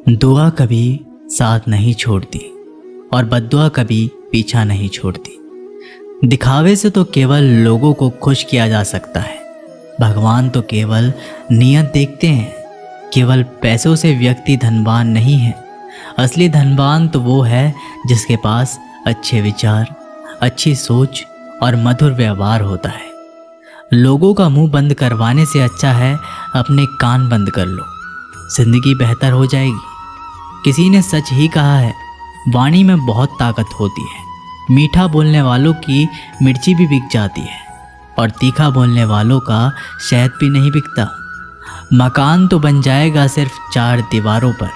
दुआ कभी साथ नहीं छोड़ती और बद्दुआ कभी पीछा नहीं छोड़ती। दिखावे से तो केवल लोगों को खुश किया जा सकता है। भगवान तो केवल नियत देखते हैं। केवल पैसों से व्यक्ति धनवान नहीं है। असली धनवान तो वो है जिसके पास अच्छे विचार, अच्छी सोच और मधुर व्यवहार होता है। लोगों का मुंह बंद करवाने से अच्छा है अपने कान बंद कर लो, जिंदगी बेहतर हो जाएगी। किसी ने सच ही कहा है, वाणी में बहुत ताकत होती है। मीठा बोलने वालों की मिर्ची भी बिक जाती है और तीखा बोलने वालों का शहद भी नहीं बिकता। मकान तो बन जाएगा सिर्फ 4 दीवारों पर,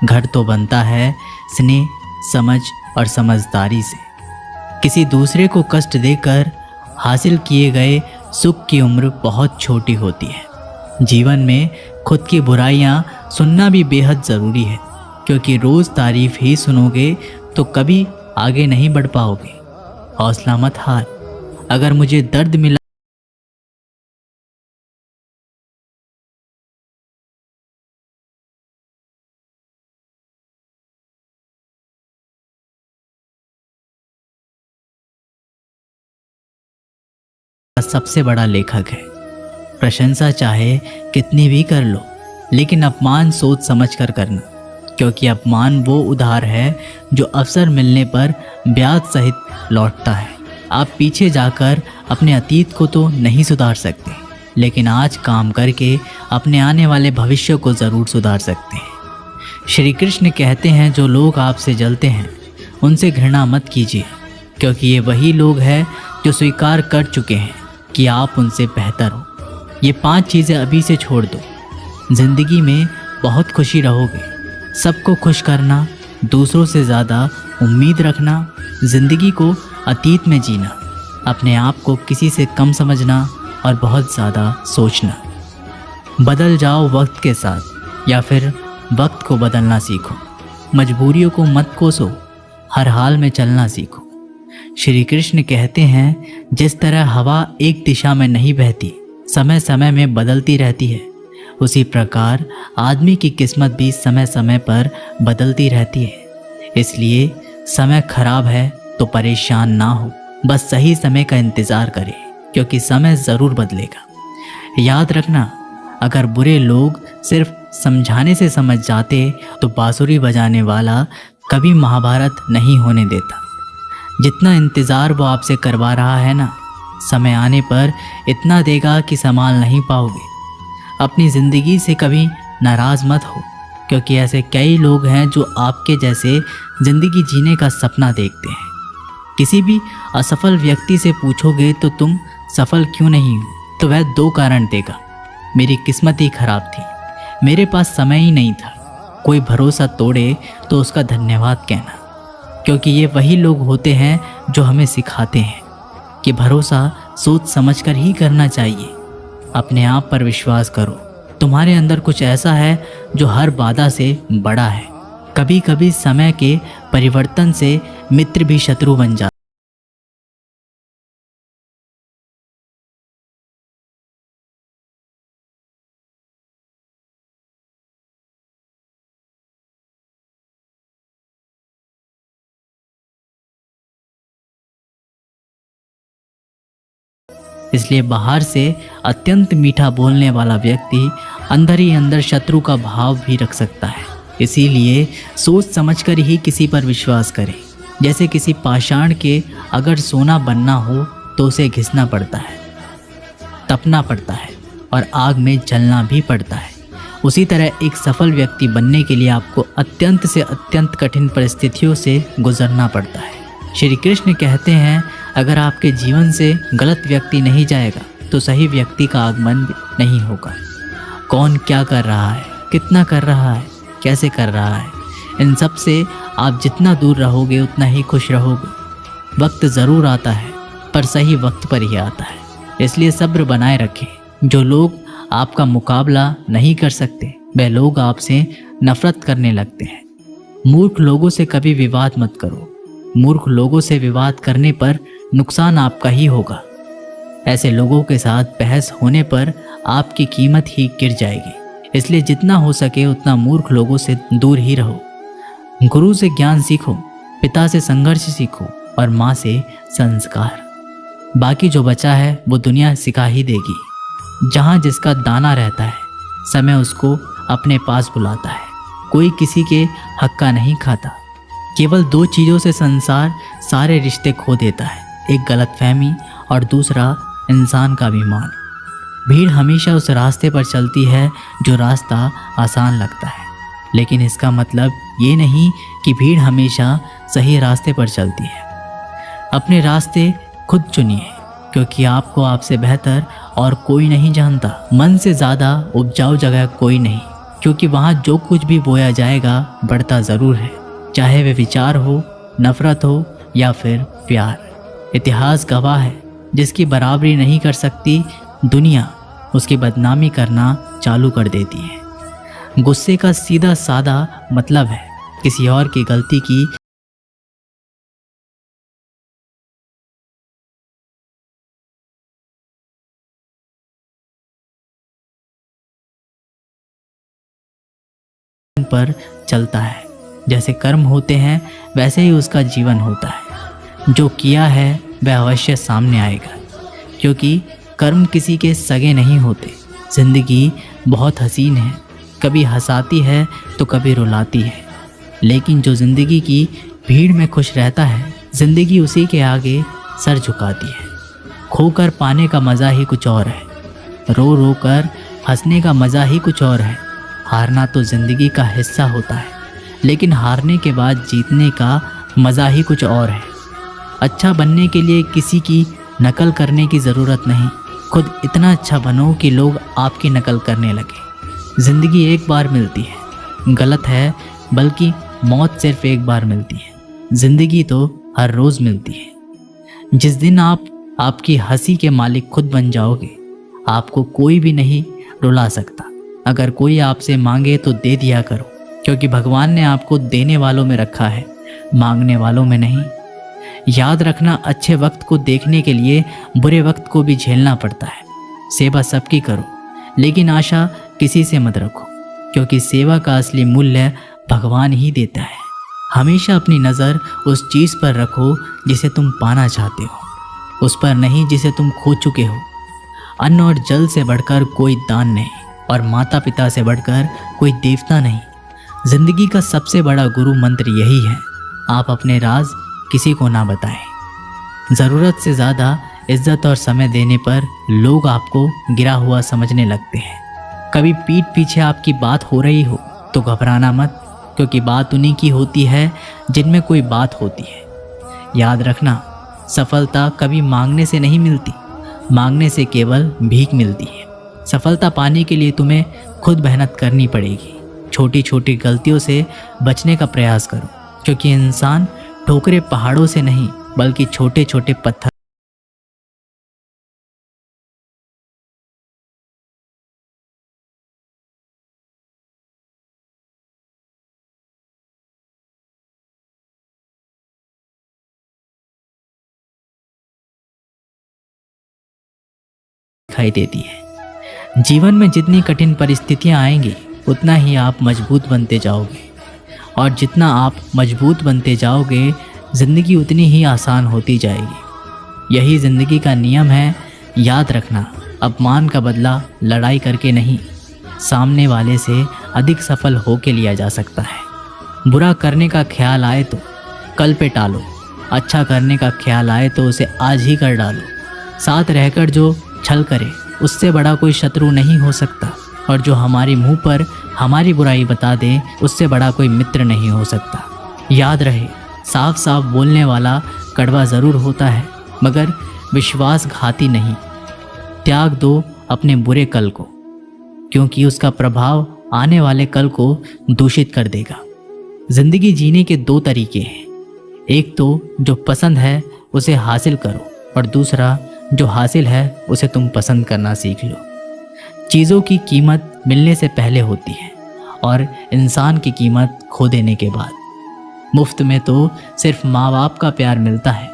घर तो बनता है स्नेह, समझ और समझदारी से। किसी दूसरे को कष्ट देकर हासिल किए गए सुख की उम्र बहुत छोटी होती है। जीवन में खुद की बुराइयां सुनना भी बेहद ज़रूरी है, क्योंकि रोज़ तारीफ ही सुनोगे तो कभी आगे नहीं बढ़ पाओगे। हौसला मत हार। अगर मुझे दर्द मिला सबसे बड़ा लेखक है। प्रशंसा चाहे कितनी भी कर लो, लेकिन अपमान सोच समझ कर करना, क्योंकि अपमान वो उधार है जो अवसर मिलने पर ब्याज सहित लौटता है। आप पीछे जाकर अपने अतीत को तो नहीं सुधार सकते, लेकिन आज काम करके अपने आने वाले भविष्य को ज़रूर सुधार सकते हैं। श्री कृष्ण कहते हैं, जो लोग आपसे जलते हैं उनसे घृणा मत कीजिए, क्योंकि ये वही लोग हैं जो स्वीकार कर चुके हैं कि आप उनसे बेहतर हो। ये 5 चीज़ें अभी से छोड़ दो, ज़िंदगी में बहुत खुशी रहोगे। सबको खुश करना, दूसरों से ज़्यादा उम्मीद रखना, ज़िंदगी को अतीत में जीना, अपने आप को किसी से कम समझना और बहुत ज़्यादा सोचना। बदल जाओ वक्त के साथ, या फिर वक्त को बदलना सीखो। मजबूरियों को मत कोसो, हर हाल में चलना सीखो। श्री कृष्ण कहते हैं, जिस तरह हवा एक दिशा में नहीं बहती, समय समय में बदलती रहती है, उसी प्रकार आदमी की किस्मत भी समय समय पर बदलती रहती है। इसलिए समय खराब है तो परेशान ना हो, बस सही समय का इंतज़ार करें, क्योंकि समय ज़रूर बदलेगा। याद रखना, अगर बुरे लोग सिर्फ समझाने से समझ जाते तो बांसुरी बजाने वाला कभी महाभारत नहीं होने देता। जितना इंतज़ार वो आपसे करवा रहा है ना, समय आने पर इतना देगा कि संभाल नहीं पाओगे। अपनी ज़िंदगी से कभी नाराज़ मत हो, क्योंकि ऐसे कई लोग हैं जो आपके जैसे ज़िंदगी जीने का सपना देखते हैं। किसी भी असफल व्यक्ति से पूछोगे तो तुम सफल क्यों नहीं हो, तो वह 2 कारण देगा। मेरी किस्मत ही खराब थी, मेरे पास समय ही नहीं था। कोई भरोसा तोड़े तो उसका धन्यवाद कहना, क्योंकि ये वही लोग होते हैं जो हमें सिखाते हैं कि भरोसा सोच समझकर ही करना चाहिए। अपने आप पर विश्वास करो, तुम्हारे अंदर कुछ ऐसा है जो हर बाधा से बड़ा है। कभी कभी समय के परिवर्तन से मित्र भी शत्रु बन जाते। इसलिए बाहर से अत्यंत मीठा बोलने वाला व्यक्ति अंदर ही अंदर शत्रु का भाव भी रख सकता है। इसीलिए सोच समझकर ही किसी पर विश्वास करें। जैसे किसी पाषाण के अगर सोना बनना हो तो उसे घिसना पड़ता है, तपना पड़ता है और आग में जलना भी पड़ता है। उसी तरह एक सफल व्यक्ति बनने के लिए आपको अत्यंत से अत्यंत कठिन परिस्थितियों से गुजरना पड़ता है। श्री कृष्ण कहते हैं, अगर आपके जीवन से गलत व्यक्ति नहीं जाएगा तो सही व्यक्ति का आगमन नहीं होगा। कौन क्या कर रहा है, कितना कर रहा है, कैसे कर रहा है, इन सब से आप जितना दूर रहोगे उतना ही खुश रहोगे। वक्त ज़रूर आता है, पर सही वक्त पर ही आता है। इसलिए सब्र बनाए रखें। जो लोग आपका मुकाबला नहीं कर सकते, वे लोग आपसे नफरत करने लगते हैं। मूर्ख लोगों से कभी विवाद मत करो। मूर्ख लोगों से विवाद करने पर नुकसान आपका ही होगा। ऐसे लोगों के साथ बहस होने पर आपकी कीमत ही गिर जाएगी। इसलिए जितना हो सके उतना मूर्ख लोगों से दूर ही रहो। गुरु से ज्ञान सीखो, पिता से संघर्ष सीखो और माँ से संस्कार। बाकी जो बचा है वो दुनिया सिखा ही देगी। जहाँ जिसका दाना रहता है, समय उसको अपने पास बुलाता है। कोई किसी के हक का नहीं खाता। केवल दो चीज़ों से संसार सारे रिश्ते खो देता है, एक गलतफहमी और दूसरा इंसान का अभिमान। भीड़ हमेशा उस रास्ते पर चलती है जो रास्ता आसान लगता है, लेकिन इसका मतलब ये नहीं कि भीड़ हमेशा सही रास्ते पर चलती है। अपने रास्ते खुद चुनिए, क्योंकि आपको आपसे बेहतर और कोई नहीं जानता। मन से ज़्यादा उपजाऊ जगह कोई नहीं, क्योंकि वहाँ जो कुछ भी बोया जाएगा बढ़ता ज़रूर है, चाहे वे विचार हो, नफ़रत हो या फिर प्यार। इतिहास गवाह है, जिसकी बराबरी नहीं कर सकती दुनिया उसकी बदनामी करना चालू कर देती है। गुस्से का सीधा सादा मतलब है किसी और की गलती की पर चलता है। जैसे कर्म होते हैं वैसे ही उसका जीवन होता है। जो किया है वह अवश्य सामने आएगा, क्योंकि कर्म किसी के सगे नहीं होते। जिंदगी बहुत हसीन है, कभी हंसाती है तो कभी रुलाती है, लेकिन जो जिंदगी की भीड़ में खुश रहता है, जिंदगी उसी के आगे सर झुकाती है। खोकर पाने का मज़ा ही कुछ और है, रो रो कर हंसने का मज़ा ही कुछ और है। हारना तो ज़िंदगी का हिस्सा होता है, लेकिन हारने के बाद जीतने का मज़ा ही कुछ और है। अच्छा बनने के लिए किसी की नकल करने की ज़रूरत नहीं, खुद इतना अच्छा बनो कि लोग आपकी नकल करने लगे। ज़िंदगी एक बार मिलती है, गलत है, बल्कि मौत सिर्फ एक बार मिलती है। ज़िंदगी तो हर रोज़ मिलती है। जिस दिन आप आपकी हंसी के मालिक खुद बन जाओगे, आपको कोई भी नहीं रुला सकता। अगर कोई आपसे मांगे तो दे दिया करो, क्योंकि भगवान ने आपको देने वालों में रखा है, मांगने वालों में नहीं। याद रखना, अच्छे वक्त को देखने के लिए बुरे वक्त को भी झेलना पड़ता है। सेवा सबकी करो, लेकिन आशा किसी से मत रखो, क्योंकि सेवा का असली मूल्य भगवान ही देता है। हमेशा अपनी नज़र उस चीज़ पर रखो जिसे तुम पाना चाहते हो, उस पर नहीं जिसे तुम खो चुके हो। अन्न और जल से बढ़कर कोई दान नहीं, और माता पिता से बढ़कर कोई देवता नहीं। जिंदगी का सबसे बड़ा गुरु मंत्र यही है, आप अपने राज किसी को ना बताएं। ज़रूरत से ज़्यादा इज्जत और समय देने पर लोग आपको गिरा हुआ समझने लगते हैं। कभी पीठ पीछे आपकी बात हो रही हो तो घबराना मत, क्योंकि बात उन्हीं की होती है जिनमें कोई बात होती है। याद रखना, सफलता कभी मांगने से नहीं मिलती, मांगने से केवल भीख मिलती है। सफलता पाने के लिए तुम्हें खुद मेहनत करनी पड़ेगी। छोटी छोटी गलतियों से बचने का प्रयास करो, क्योंकि इंसान ठोकरे पहाड़ों से नहीं बल्कि छोटे छोटे पत्थर दिखाई देती है। जीवन में जितनी कठिन परिस्थितियां आएंगी, उतना ही आप मजबूत बनते जाओगे, और जितना आप मजबूत बनते जाओगे, ज़िंदगी उतनी ही आसान होती जाएगी। यही ज़िंदगी का नियम है। याद रखना, अपमान का बदला लड़ाई करके नहीं, सामने वाले से अधिक सफल होके लिया जा सकता है। बुरा करने का ख्याल आए तो कल पे टालो, अच्छा करने का ख्याल आए तो उसे आज ही कर डालो। साथ रहकर जो छल करे, उससे बड़ा कोई शत्रु नहीं हो सकता, और जो हमारे मुंह पर हमारी बुराई बता दे, उससे बड़ा कोई मित्र नहीं हो सकता। याद रहे, साफ साफ बोलने वाला कड़वा ज़रूर होता है, मगर विश्वासघाती नहीं। त्याग दो अपने बुरे कल को, क्योंकि उसका प्रभाव आने वाले कल को दूषित कर देगा। ज़िंदगी जीने के दो तरीके हैं, एक तो जो पसंद है उसे हासिल करो, और दूसरा जो हासिल है उसे तुम पसंद करना सीख लो। चीज़ों की कीमत मिलने से पहले होती है, और इंसान की कीमत खो देने के बाद। मुफ्त में तो सिर्फ माँ बाप का प्यार मिलता है,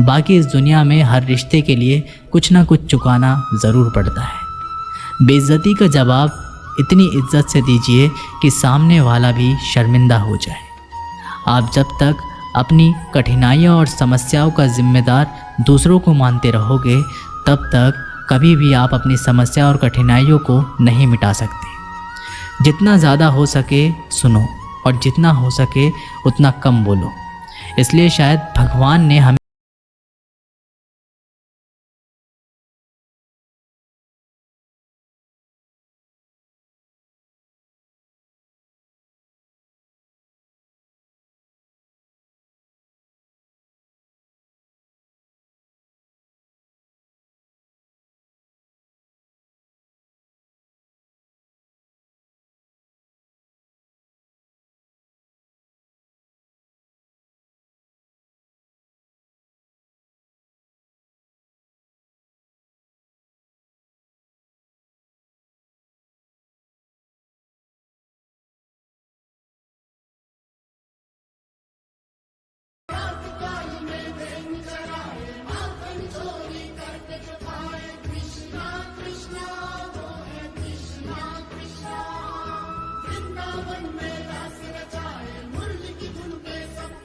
बाकी इस दुनिया में हर रिश्ते के लिए कुछ ना कुछ चुकाना ज़रूर पड़ता है। बेइज्जती का जवाब इतनी इज्जत से दीजिए कि सामने वाला भी शर्मिंदा हो जाए। आप जब तक अपनी कठिनाइयों और समस्याओं का जिम्मेदार दूसरों को मानते रहोगे, तब तक कभी भी आप अपनी समस्या और कठिनाइयों को नहीं मिटा सकते। जितना ज़्यादा हो सके सुनो और जितना हो सके उतना कम बोलो। इसलिए शायद भगवान ने हमें